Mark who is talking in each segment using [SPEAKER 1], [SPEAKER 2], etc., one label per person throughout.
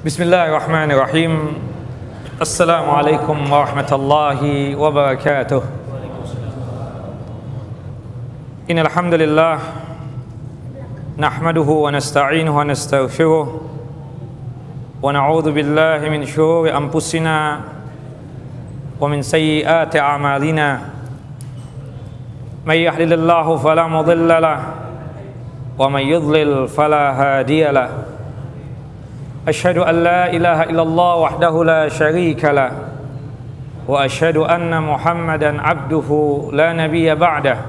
[SPEAKER 1] Bismillahirrahmanirrahim. Assalamualaikum warahmatullahi wabarakatuh. Innal hamdalillah nahmaduhu wa nasta'inuhu wa nastaghfiruh wa na'udzu billahi min syururi anfusina wa min sayyiati a'malina. May yahdihillahu fala mudilla lahu wa may yudlil fala hadiya lahu. Asyhadu an la ilaha illallah wahdahu la syarika lah wa asyhadu anna Muhammadan abduhu la nabiyya ba'dah.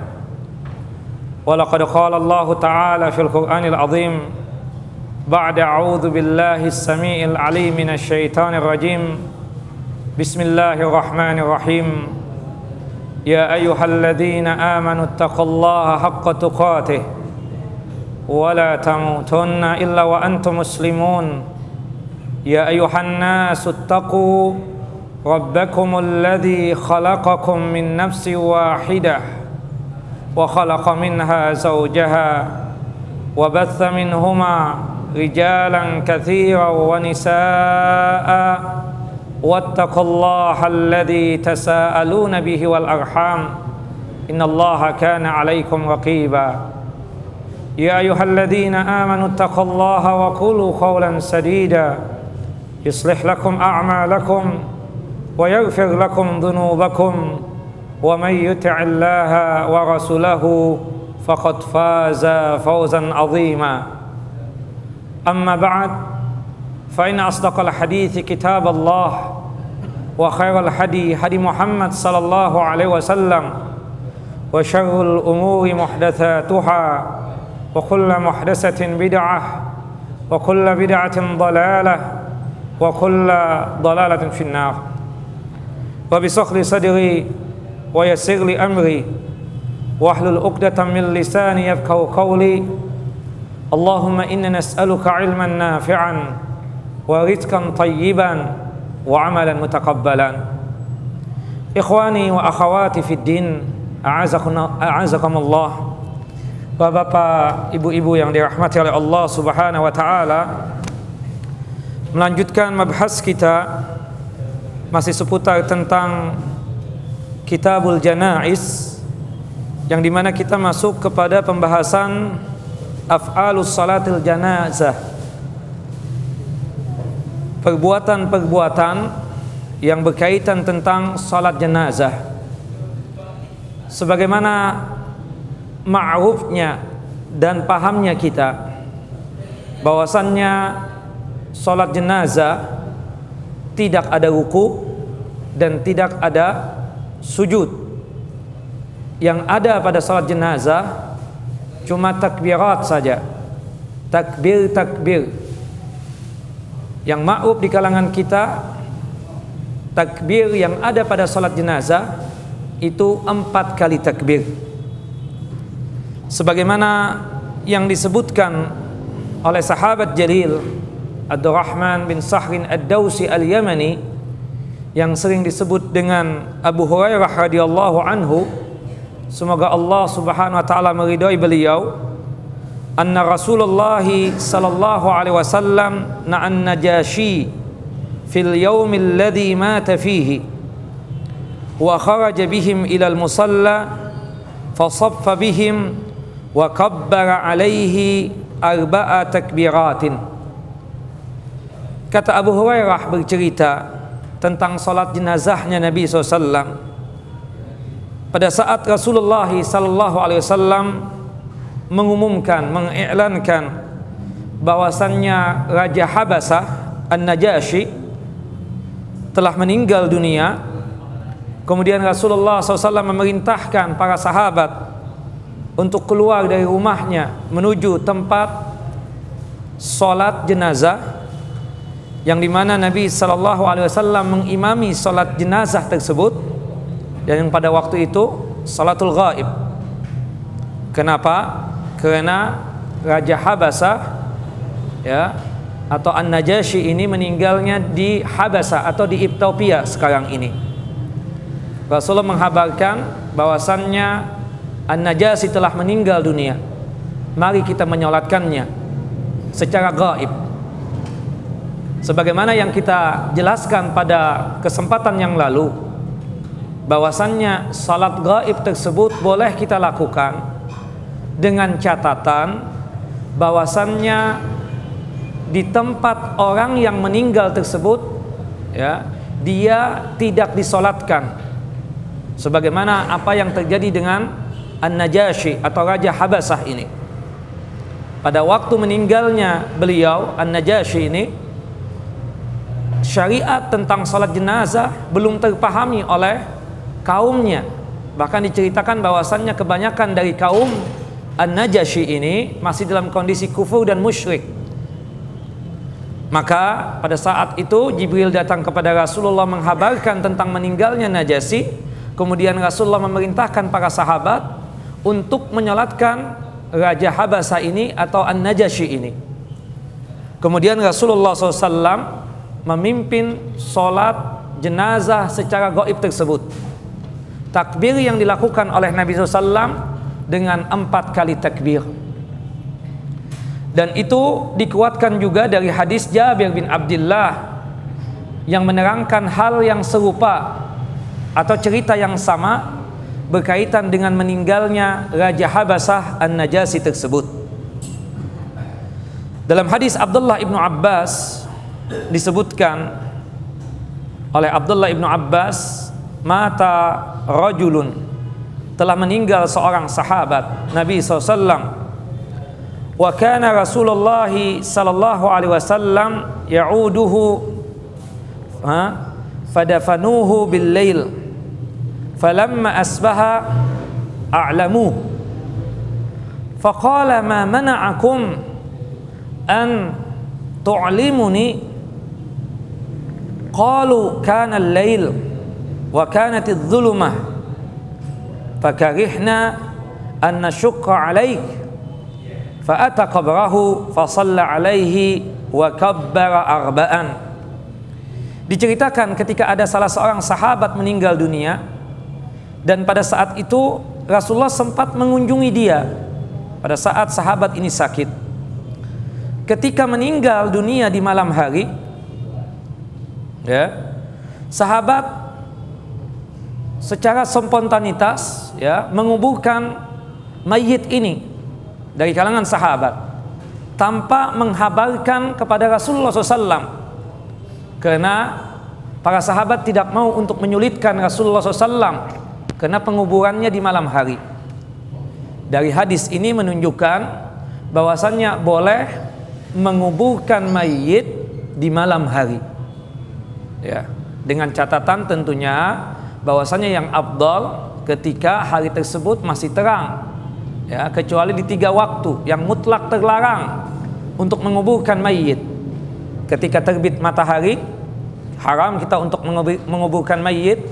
[SPEAKER 1] Wa laqad qala Allah ta'ala fil Qur'anil azim ba'da a'udzu billahi as-sami'il 'alim minasy syaithanir rajim. Bismillahirrahmanirrahim. Ya ayyuhalladzina amanu taqullaha haqqa tuqatih wa la tamutunna illa wa antum muslimun. يا أيها الناس اتقوا ربكم الذي خلقكم من نفس واحدة وخلق منها زوجها وبث منهما رجالا كثيرا ونساء واتقوا الله الذي تساءلون به والأرحام إن الله كان عليكم رقيبا يا أيها الذين آمنوا اتقوا الله وقولوا قولا سديدا يصلح لكم أعمالكم ويغفر لكم ذنوبكم ومن يطع الله ورسوله فقد فاز فوزا عظيما. أما بعد فإن أصدق الحديث كتاب الله وخير الهدي هدي محمد صلى الله عليه وسلم وشر الأمور محدثاتها وكل محدثة بدعة وكل بدعة ضلالة wa kulla dhalalatin finnar. Wa bisahli sadri wa yassir li amri wahlul 'uqdatam min lisani yafqahu qawli. Allahumma inna nas'aluka 'ilman nafi'an wa rizqan thayyiban wa 'amalan mutaqabbalan. Ikhwani wa akhawati fid din, a'azakumullah. Bapak, ibu-ibu yang dirahmati oleh Allah Subhanahu wa taala, melanjutkan mabhas kita masih seputar tentang Kitabul Janaiz, yang dimana kita masuk kepada pembahasan af'alus salatil janazah, perbuatan-perbuatan yang berkaitan tentang salat jenazah. Sebagaimana ma'rufnya dan pahamnya kita bahwasannya salat jenazah tidak ada ruku dan tidak ada sujud. Yang ada pada salat jenazah cuma takbirat saja, takbir. Yang ma'ruf di kalangan kita, takbir yang ada pada salat jenazah itu 4 kali takbir, sebagaimana yang disebutkan oleh sahabat jalil Abdurrahman bin Sahrin ad-Dawsi al-Yamani, yang sering disebut dengan Abu Hurairah radhiyallahu anhu, semoga Allah Subhanahu wa taala meridhai beliau, anna Rasulullah sallallahu alaihi wasallam na'an Najashi fil yaumil ladzi mata fihi wa kharaja bihim ila al-musalla fa saffa bihim wa kabbara alaihi 4 takbiratin. Kata Abu Hurairah bercerita tentang salat jenazahnya Nabi SAW. Pada saat Rasulullah SAW mengumumkan, mengiklankan bahwasannya Raja Habasah An-Najashi telah meninggal dunia, kemudian Rasulullah SAW memerintahkan para sahabat untuk keluar dari rumahnya menuju tempat salat jenazah, yang dimana Nabi SAW mengimami salat jenazah tersebut, dan yang pada waktu itu salatul ghaib. Kenapa? Karena Raja Habasah atau An-Najashi ini meninggalnya di Habasah atau di Ethiopia sekarang ini. Rasulullah menghabarkan bahwasannya An-Najashi telah meninggal dunia. Mari kita menyolatkannya secara gaib. Sebagaimana yang kita jelaskan pada kesempatan yang lalu, bahwasannya salat gaib tersebut boleh kita lakukan dengan catatan bahwasannya di tempat orang yang meninggal tersebut, ya, dia tidak disolatkan, sebagaimana apa yang terjadi dengan An-Najasyi atau Raja Habasah ini. Pada waktu meninggalnya beliau An-Najasyi ini, syariat tentang salat jenazah belum terpahami oleh kaumnya. Bahkan diceritakan bahwasannya kebanyakan dari kaum An-Najasyi ini masih dalam kondisi kufur dan musyrik. Maka pada saat itu Jibril datang kepada Rasulullah menghabarkan tentang meninggalnya Najasyi. Kemudian Rasulullah memerintahkan para sahabat untuk menyolatkan Raja Habasah ini atau An-Najasyi ini. Kemudian Rasulullah SAW memimpin sholat jenazah secara gaib tersebut. Takbir yang dilakukan oleh Nabi SAW dengan 4 kali takbir. Dan itu dikuatkan juga dari hadis Jabir bin Abdullah yang menerangkan hal yang serupa atau cerita yang sama berkaitan dengan meninggalnya Raja Habasah An-Najasyi tersebut. Dalam hadis Abdullah ibnu Abbas disebutkan oleh Abdullah ibnu Abbas, mata rajulun, telah meninggal seorang sahabat Nabi SAW. Wa kana Rasulullah sallallahu alaihi wasallam ya'uduhu fadafanuhu bil lail falamma asbaha a'lamu faqala ma mana'akum an tu'limuni qalu kana al-lail wa kanat adh-dhulumah fakarihna an nashqa 'alaik fa'ata qabrahu fa shalla 'alaihi wa kabbara arba'an. Diceritakan ketika ada salah seorang sahabat meninggal dunia, dan pada saat itu Rasulullah sempat mengunjungi dia pada saat sahabat ini sakit. Ketika meninggal dunia di malam hari, ya, sahabat secara spontanitas, ya, menguburkan mayit ini dari kalangan sahabat tanpa menghabarkan kepada Rasulullah SAW, karena para sahabat tidak mau untuk menyulitkan Rasulullah SAW karena penguburannya di malam hari. Dari hadis ini menunjukkan bahwasannya boleh menguburkan mayit di malam hari, ya, dengan catatan tentunya bahwasannya yang afdal ketika hari tersebut masih terang, ya, kecuali di 3 waktu yang mutlak terlarang untuk menguburkan mayit. Ketika terbit matahari, haram kita untuk menguburkan mayit.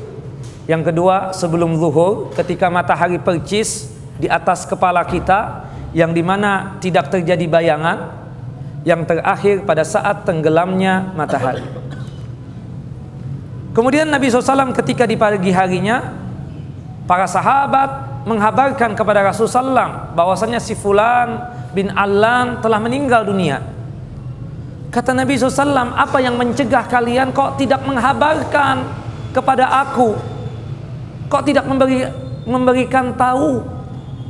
[SPEAKER 1] Yang kedua, sebelum zuhur, ketika matahari percis di atas kepala kita, yang dimana tidak terjadi bayangan. Yang terakhir pada saat tenggelamnya matahari. Kemudian Nabi SAW ketika di pagi harinya, para sahabat menghabarkan kepada Rasulullah SAW bahwasanya si Fulan bin Allan telah meninggal dunia. Kata Nabi SAW, apa yang mencegah kalian kok tidak menghabarkan kepada aku? Kok tidak memberikan tahu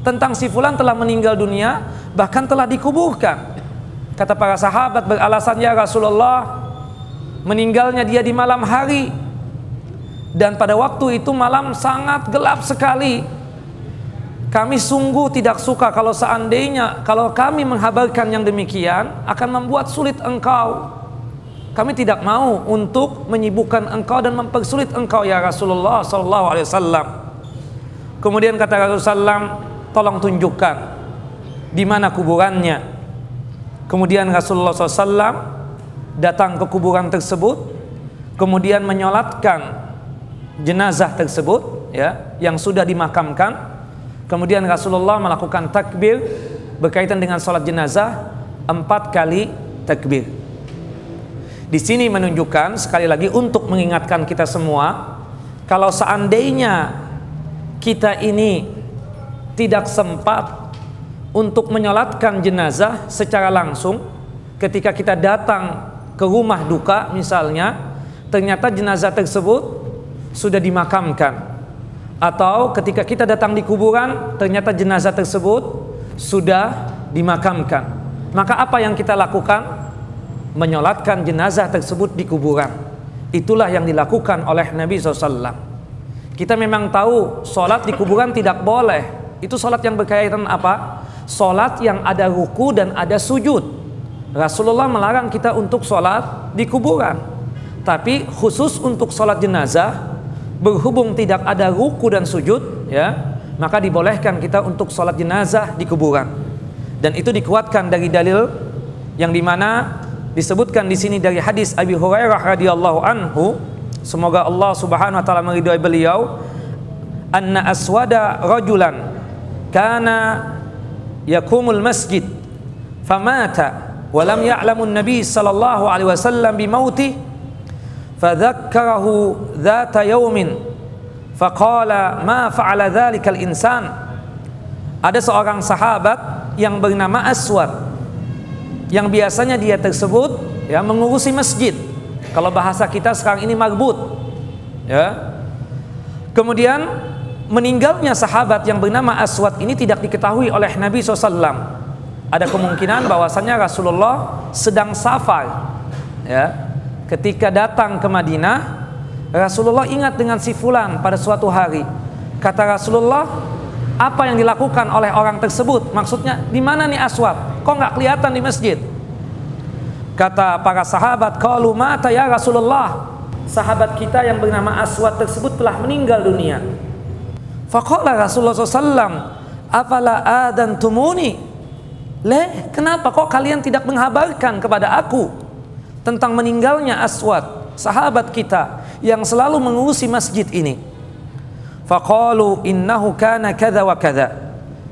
[SPEAKER 1] tentang si Fulan telah meninggal dunia, bahkan telah dikuburkan? Kata para sahabat beralasan, ya Rasulullah, meninggalnya dia di malam hari, dan pada waktu itu malam sangat gelap sekali. Kami sungguh tidak suka kalau seandainya kalau kami menghabarkan yang demikian akan membuat sulit engkau. Kami tidak mau untuk menyibukkan engkau dan mempersulit engkau ya Rasulullah sallallahu alaihi wasallam. Kemudian kata Rasulullah, tolong tunjukkan di mana kuburannya. Kemudian Rasulullah SAW datang ke kuburan tersebut, kemudian menyolatkan jenazah tersebut, ya, yang sudah dimakamkan. Kemudian Rasulullah melakukan takbir berkaitan dengan sholat jenazah 4 kali takbir. Di sini menunjukkan sekali lagi untuk mengingatkan kita semua, kalau seandainya kita ini tidak sempat untuk menyolatkan jenazah secara langsung ketika kita datang ke rumah duka misalnya, ternyata jenazah tersebut sudah dimakamkan. Atau ketika kita datang di kuburan, ternyata jenazah tersebut sudah dimakamkan. Maka apa yang kita lakukan? Menyolatkan jenazah tersebut di kuburan. Itulah yang dilakukan oleh Nabi SAW. Kita memang tahu solat di kuburan tidak boleh. Itu solat yang berkaitan apa? Solat yang ada ruku dan ada sujud. Rasulullah melarang kita untuk solat di kuburan. Tapi khusus untuk solat jenazah, berhubung tidak ada ruku dan sujud, ya, maka dibolehkan kita untuk sholat jenazah di kuburan. Dan itu dikuatkan dari dalil yang dimana disebutkan di sini dari hadis Abi Hurairah radhiyallahu anhu, semoga Allah Subhanahu wa taala meridhai beliau, anna aswada rajulan kana yakumul masjid famata wa lam ya'lamun nabi sallallahu alaihi wasallam bimauti fadzakkarahu dzata yaumin faqala ma fa'ala dzalikal insan. Ada seorang sahabat yang bernama Aswad, yang biasanya dia tersebut ya mengurusi masjid. Kalau bahasa kita sekarang ini marbut, ya. Kemudian meninggalnya sahabat yang bernama Aswad ini tidak diketahui oleh Nabi SAW. Ada kemungkinan bahwasannya Rasulullah sedang safar, ya. Ketika datang ke Madinah, Rasulullah ingat dengan si fulan pada suatu hari. Kata Rasulullah, apa yang dilakukan oleh orang tersebut? Maksudnya, di mana nih Aswad? Kok nggak kelihatan di masjid? Kata para sahabat, qalu mata ya Rasulullah. Sahabat kita yang bernama Aswad tersebut telah meninggal dunia. Faqala Rasulullah SAW, afala adantumuni? Kenapa kok kalian tidak menghabarkan kepada aku tentang meninggalnya Aswad, sahabat kita yang selalu mengurusi masjid ini? Faqalu innahu kana kadza wa kadza.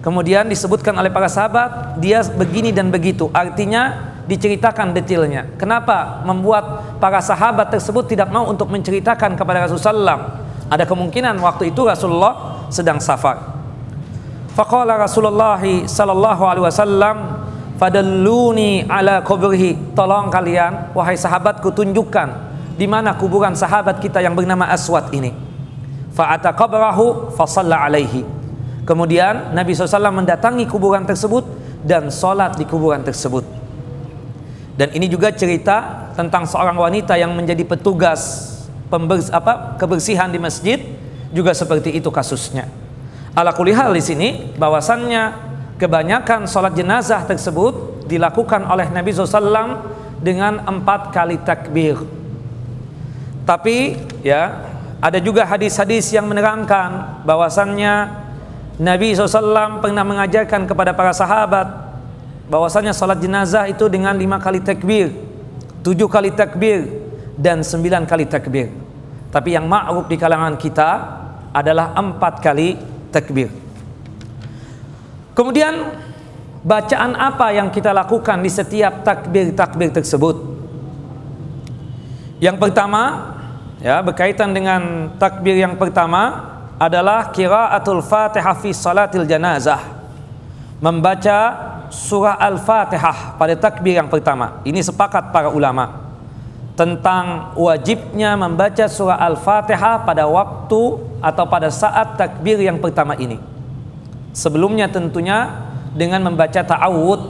[SPEAKER 1] Kemudian disebutkan oleh para sahabat, dia begini dan begitu. Artinya diceritakan detailnya. Kenapa membuat para sahabat tersebut tidak mau untuk menceritakan kepada Rasulullah SAW? Ada kemungkinan waktu itu Rasulullah sedang safar. Faqala Rasulullah sallallahu alaihi wasallam, fadalluni ala kubrihi, tolong kalian wahai sahabatku tunjukkan di mana kuburan sahabat kita yang bernama Aswad ini. Fa'ata qabrahu fa shalla alaihi. Kemudian Nabi SAW mendatangi kuburan tersebut dan sholat di kuburan tersebut. Dan ini juga cerita tentang seorang wanita yang menjadi petugas kebersihan di masjid, juga seperti itu kasusnya. Ala kulli hal di sini bahwasannya kebanyakan sholat jenazah tersebut dilakukan oleh Nabi SAW dengan 4 kali takbir. Tapi ya ada juga hadis-hadis yang menerangkan bahwasannya Nabi SAW pernah mengajarkan kepada para sahabat bahwasannya sholat jenazah itu dengan 5 kali takbir, 7 kali takbir, dan 9 kali takbir. Tapi yang ma'ruf di kalangan kita adalah 4 kali takbir. Kemudian bacaan apa yang kita lakukan di setiap takbir-takbir tersebut? Yang pertama, ya, berkaitan dengan takbir yang pertama adalah qiraatul Fatihah fi salatil janazah. Membaca surah Al-Fatihah pada takbir yang pertama. Ini sepakat para ulama tentang wajibnya membaca surah Al-Fatihah pada waktu atau pada saat takbir yang pertama ini. Sebelumnya tentunya dengan membaca ta'awud,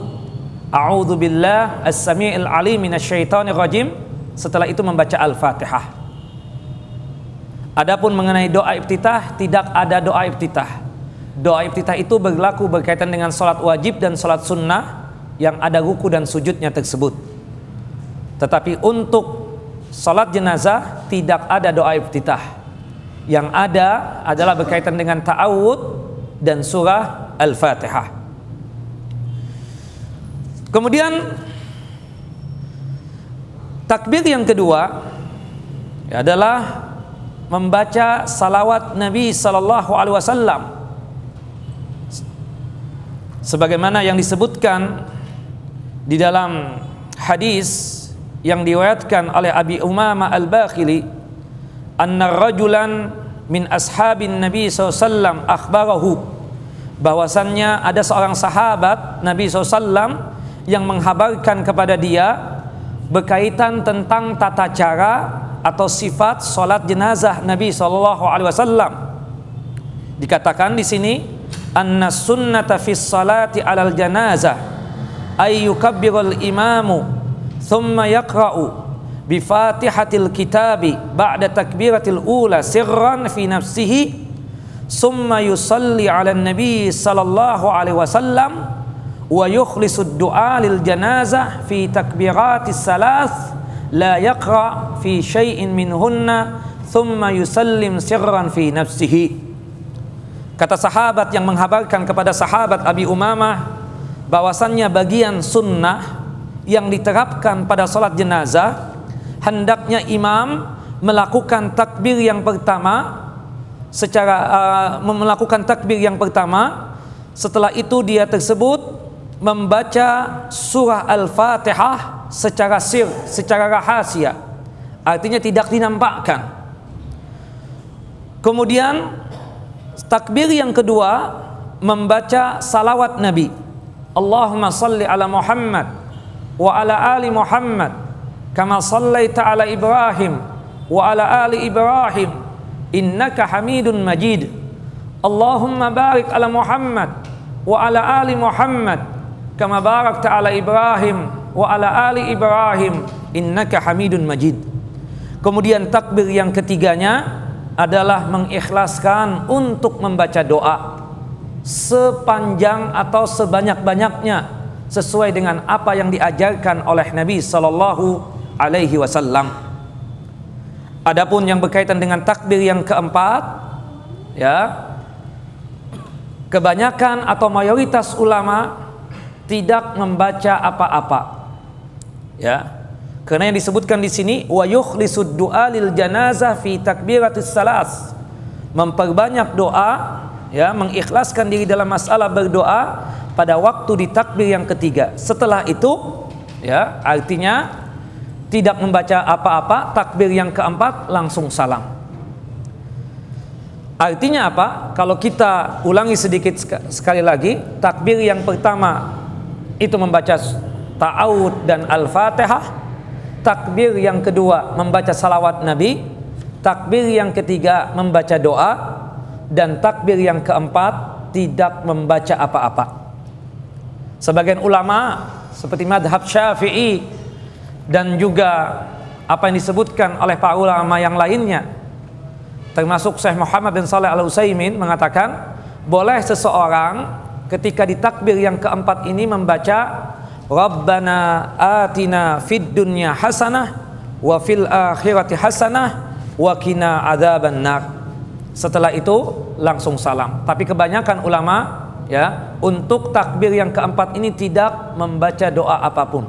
[SPEAKER 1] a'udzu billah as-sami'il alim minasyaitonir rajim. Setelah itu membaca Al-Fatihah. Adapun mengenai doa iftitah, tidak ada doa iftitah. Doa iftitah itu berlaku berkaitan dengan salat wajib dan salat sunnah yang ada ruku dan sujudnya tersebut. Tetapi untuk salat jenazah tidak ada doa iftitah. Yang ada adalah berkaitan dengan ta'awud dan surah Al-Fatihah. Kemudian takbir yang kedua adalah membaca salawat Nabi sallallahu alaihi wasallam sebagaimana yang disebutkan di dalam hadis yang diriwayatkan oleh Abi Umamah Al-Bakhili, anna rajulan min ashabin Nabi sallallahu alaihi wasallam akhbarahu, bahwasannya ada seorang sahabat Nabi sallallahu alaihi wasallam yang menghabarkan kepada dia berkaitan tentang tata cara atau sifat salat jenazah Nabi SAW. Dikatakan di sini, anna sunnata fis salati alal janazah ay yukabbirul imamu thumma yaqra'u bi fatihatil kitabi ba'da takbiratil ula sirran fi nafsihi thumma yusalli ala nabi sallallahu alaihi wasallam wa yukhlisud du'a lil janazah fi takbiratis salath la yaqra fi syai'in minhunna thumma yusallim sirran fi nafsihi. Kata sahabat yang menghabarkan kepada sahabat Abi Umamah bahwasannya bagian sunnah yang diterapkan pada salat jenazah, hendaknya imam melakukan takbir yang pertama melakukan takbir yang pertama. Setelah itu dia tersebut membaca surah Al-Fatihah secara secara rahasia, artinya tidak dinampakkan. Kemudian takbir yang kedua membaca salawat Nabi, Allahumma salli ala Muhammad wa ala ali Muhammad kama sallaita ala Ibrahim wa ala ali Ibrahim innaka Hamidun Majid. Allahumma barik ala Muhammad wa ala ali Muhammad kama barakta ala Ibrahim wa ala ali Ibrahim innaka Hamidun Majid. Kemudian takbir yang ketiganya adalah mengikhlaskan untuk membaca doa sepanjang atau sebanyak-banyaknya sesuai dengan apa yang diajarkan oleh Nabi sallallahu alaihi wasallam. Adapun yang berkaitan dengan takbir yang keempat, ya, kebanyakan atau mayoritas ulama tidak membaca apa-apa, ya. Karena yang disebutkan di sini wa yukhlisud du'a lil janazah fi takbiratis salas, memperbanyak doa, ya, mengikhlaskan diri dalam masalah berdoa pada waktu di takbir yang ketiga. Setelah itu, ya, artinya tidak membaca apa-apa. Takbir yang keempat langsung salam. Artinya apa? Kalau kita ulangi sedikit sekali lagi, takbir yang pertama itu membaca ta'awud dan Al-Fatihah. Takbir yang kedua membaca salawat Nabi. Takbir yang ketiga membaca doa. Dan takbir yang keempat tidak membaca apa-apa. Sebagian ulama seperti madhab Syafi'i dan juga apa yang disebutkan oleh para ulama yang lainnya, termasuk Syekh Muhammad bin Shalih Al-Utsaimin, mengatakan boleh seseorang ketika di takbir yang keempat ini membaca Rabbana atina fid dunya hasanah wa fil akhirati hasanah wa qina adzaban nar. Setelah itu langsung salam. Tapi kebanyakan ulama, ya, untuk takbir yang keempat ini tidak membaca doa apapun.